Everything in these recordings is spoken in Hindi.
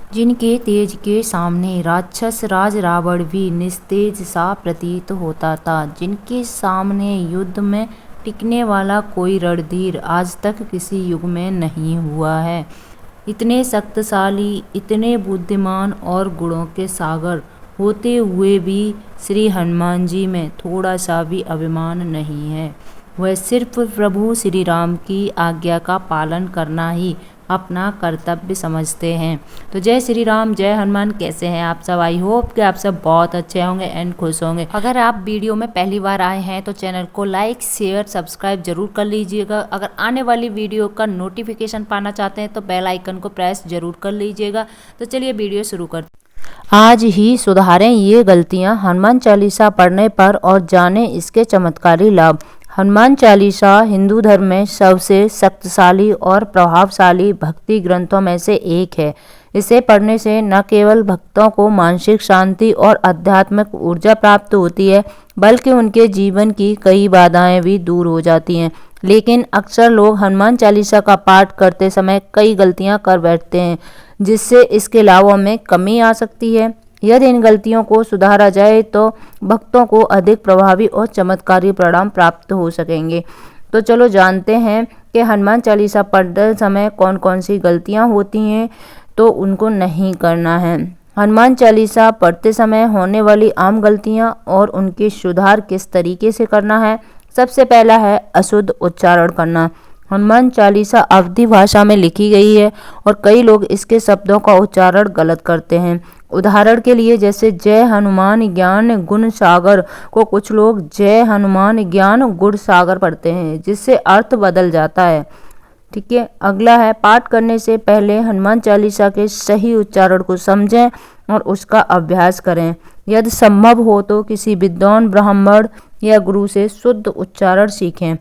जिनके तेज के सामने राक्षस राज रावण भी निस्तेज सा प्रतीत होता था, जिनके सामने युद्ध में टिकने वाला कोई रणधीर आज तक किसी युग में नहीं हुआ है। इतने शक्तिशाली, इतने बुद्धिमान और गुणों के सागर होते हुए भी श्री हनुमान जी में थोड़ा सा भी अभिमान नहीं है। वह सिर्फ प्रभु श्री राम की आज्ञा का पालन करना ही अपना कर्तव्य समझते हैं। तो जय श्री राम, जय हनुमान। कैसे हैं आप सब? आई होप कि आप सब बहुत अच्छे होंगे एंड खुश होंगे। अगर आप वीडियो में पहली बार आए हैं तो चैनल को लाइक, शेयर, सब्सक्राइब जरूर कर लीजिएगा। अगर आने वाली वीडियो का नोटिफिकेशन पाना चाहते हैं तो बेल आइकन को प्रेस जरूर कर लीजिएगा। तो चलिए वीडियो शुरू करते हैं। आज ही सुधारें ये गलतियां हनुमान चालीसा पढ़ने पर और जानें इसके चमत्कारी लाभ। हनुमान चालीसा हिंदू धर्म में सबसे शक्तिशाली और प्रभावशाली भक्ति ग्रंथों में से एक है। इसे पढ़ने से न केवल भक्तों को मानसिक शांति और आध्यात्मिक ऊर्जा प्राप्त होती है, बल्कि उनके जीवन की कई बाधाएं भी दूर हो जाती हैं। लेकिन अक्सर लोग हनुमान चालीसा का पाठ करते समय कई गलतियां कर बैठते हैं, जिससे इसके लाभों में कमी आ सकती है। यदि इन गलतियों को सुधारा जाए तो भक्तों को अधिक प्रभावी और चमत्कारी परिणाम प्राप्त हो सकेंगे। तो चलो जानते हैं कि हनुमान चालीसा पढ़ते समय कौन कौन सी गलतियां होती हैं, तो उनको नहीं करना है। हनुमान चालीसा पढ़ते समय होने वाली आम गलतियां और उनके सुधार किस तरीके से करना है। सबसे पहला है अशुद्ध उच्चारण करना। हनुमान चालीसा अवधी भाषा में लिखी गई है और कई लोग इसके शब्दों का उच्चारण गलत करते हैं। उदाहरण के लिए जैसे जय हनुमान ज्ञान गुण सागर को कुछ लोग जय हनुमान ज्ञान गुण सागर पढ़ते हैं, जिससे अर्थ बदल जाता है। ठीक है, अगला है पाठ करने से पहले हनुमान चालीसा के सही उच्चारण को समझें और उसका अभ्यास करें। यदि संभव हो तो किसी विद्वान ब्राह्मण या गुरु से शुद्ध उच्चारण सीखें।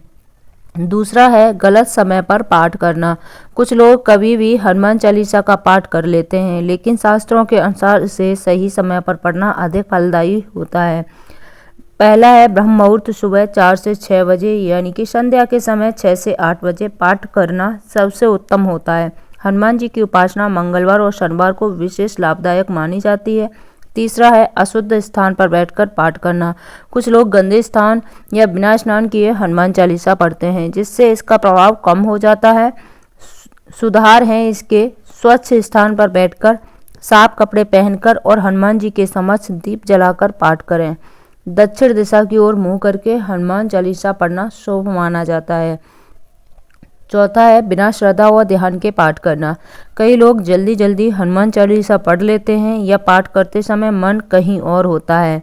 दूसरा है गलत समय पर पाठ करना। कुछ लोग कभी भी हनुमान चालीसा का पाठ कर लेते हैं, लेकिन शास्त्रों के अनुसार इसे सही समय पर पढ़ना अधिक फलदायी होता है। पहला है ब्रह्म मुहूर्त सुबह 4 से 6 बजे, यानी कि संध्या के समय 6 से 8 बजे पाठ करना सबसे उत्तम होता है। हनुमान जी की उपासना मंगलवार और शनिवार को विशेष लाभदायक मानी जाती है। तीसरा है अशुद्ध स्थान पर बैठकर पाठ करना। कुछ लोग गंदे स्थान या बिना स्नान किए हनुमान चालीसा पढ़ते हैं, जिससे इसका प्रभाव कम हो जाता है। सुधार है इसके स्वच्छ स्थान पर बैठकर, साफ कपड़े पहनकर और हनुमान जी के समक्ष दीप जलाकर पाठ करें। दक्षिण दिशा की ओर मुंह करके हनुमान चालीसा पढ़ना शुभ माना जाता है। चौथा है बिना श्रद्धा व ध्यान के पाठ करना। कई लोग जल्दी जल्दी हनुमान चालीसा पढ़ लेते हैं या पाठ करते समय मन कहीं और होता है।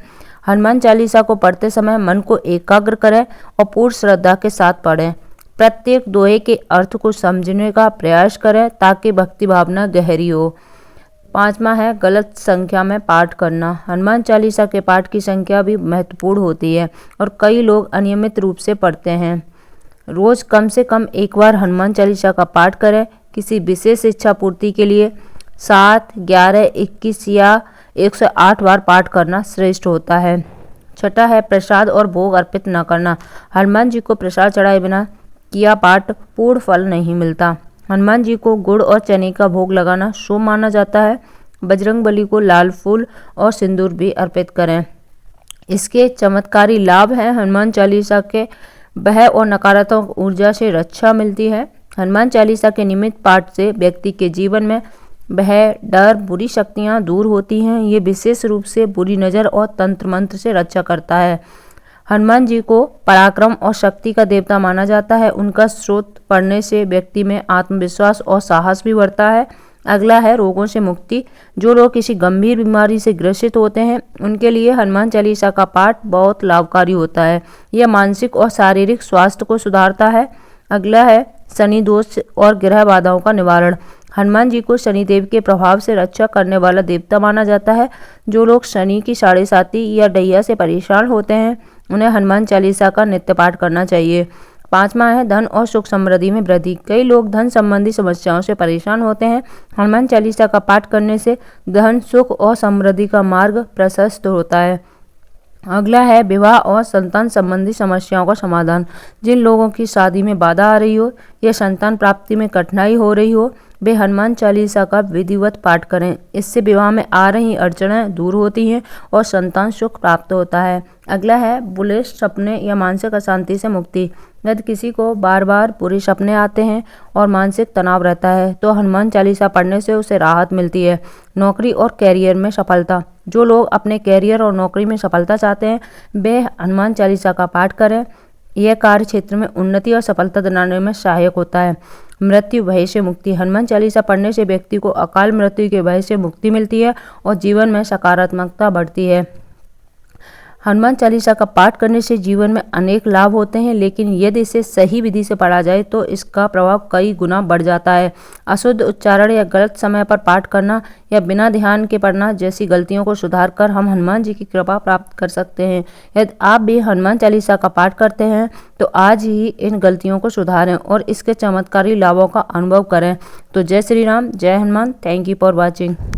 हनुमान चालीसा को पढ़ते समय मन को एकाग्र करें और पूर्ण श्रद्धा के साथ पढ़ें। प्रत्येक दोहे के अर्थ को समझने का प्रयास करें ताकि भक्ति भावना गहरी हो। पांचवा है गलत संख्या में पाठ करना। हनुमान चालीसा के पाठ की संख्या भी महत्वपूर्ण होती है और कई लोग अनियमित रूप से पढ़ते हैं। रोज कम से कम एक बार हनुमान चालीसा का पाठ करें। किसी विशेष इच्छा पूर्ति के लिए 7, 11, 21 या 108 बार पाठ करना श्रेष्ठ होता है। छठा है प्रसाद और भोग अर्पित न करना। हनुमान जी को प्रसाद चढ़ाए बिना किया पाठ पूर्ण फल नहीं मिलता। हनुमान जी को गुड़ और चने का भोग लगाना शुभ माना जाता है। बजरंग बली को लाल फूल और सिंदूर भी अर्पित करें। इसके चमत्कारी लाभ हैं। हनुमान चालीसा के भय और नकारात्मक ऊर्जा से रक्षा मिलती है। हनुमान चालीसा के नियमित पाठ से व्यक्ति के जीवन में भय, डर, बुरी शक्तियां दूर होती हैं। ये विशेष रूप से बुरी नज़र और तंत्र मंत्र से रक्षा करता है। हनुमान जी को पराक्रम और शक्ति का देवता माना जाता है। उनका स्तोत्र पढ़ने से व्यक्ति में आत्मविश्वास और साहस भी बढ़ता है। अगला है रोगों से मुक्ति। जो लोग किसी गंभीर बीमारी से ग्रसित होते हैं, उनके लिए हनुमान चालीसा का पाठ बहुत लाभकारी होता है। यह मानसिक और शारीरिक स्वास्थ्य को सुधारता है। अगला है शनि दोष और ग्रह बाधाओं का निवारण। हनुमान जी को शनिदेव के प्रभाव से रक्षा करने वाला देवता माना जाता है। जो लोग शनि की साढ़े साती या डैया से परेशान होते हैं, उन्हें हनुमान चालीसा का नित्य पाठ करना चाहिए। पांचवा है धन और सुख समृद्धि में वृद्धि। कई लोग धन संबंधी समस्याओं से परेशान होते हैं। हनुमान चालीसा का पाठ करने से धन, सुख और समृद्धि का मार्ग प्रशस्त होता है। अगला है विवाह और संतान संबंधी समस्याओं का समाधान। जिन लोगों की शादी में बाधा आ रही हो या संतान प्राप्ति में कठिनाई हो रही हो, वे हनुमान चालीसा का विधिवत पाठ करें। इससे विवाह में आ रही अड़चनें दूर होती हैं और संतान सुख प्राप्त होता है। अगला है बुरे सपने या मानसिक अशांति से मुक्ति। यदि किसी को बार बार बुरे सपने आते हैं और मानसिक तनाव रहता है तो हनुमान चालीसा पढ़ने से उसे राहत मिलती है। नौकरी और कैरियर में सफलता। जो लोग अपने कैरियर और नौकरी में सफलता चाहते हैं वे हनुमान चालीसा का पाठ करें। यह कार्य क्षेत्र में उन्नति और सफलता दिलाने में सहायक होता है। मृत्यु भय से मुक्ति। हनुमान चालीसा पढ़ने से व्यक्ति को अकाल मृत्यु के भय से मुक्ति मिलती है और जीवन में सकारात्मकता बढ़ती है। हनुमान चालीसा का पाठ करने से जीवन में अनेक लाभ होते हैं, लेकिन यदि इसे सही विधि से पढ़ा जाए तो इसका प्रभाव कई गुना बढ़ जाता है। अशुद्ध उच्चारण या गलत समय पर पाठ करना या बिना ध्यान के पढ़ना जैसी गलतियों को सुधार कर हम हनुमान जी की कृपा प्राप्त कर सकते हैं। यदि आप भी हनुमान चालीसा का पाठ करते हैं तो आज ही इन गलतियों को सुधारें और इसके चमत्कारी लाभों का अनुभव करें। तो जय श्री राम, जय Hanuman. Thank you for watching.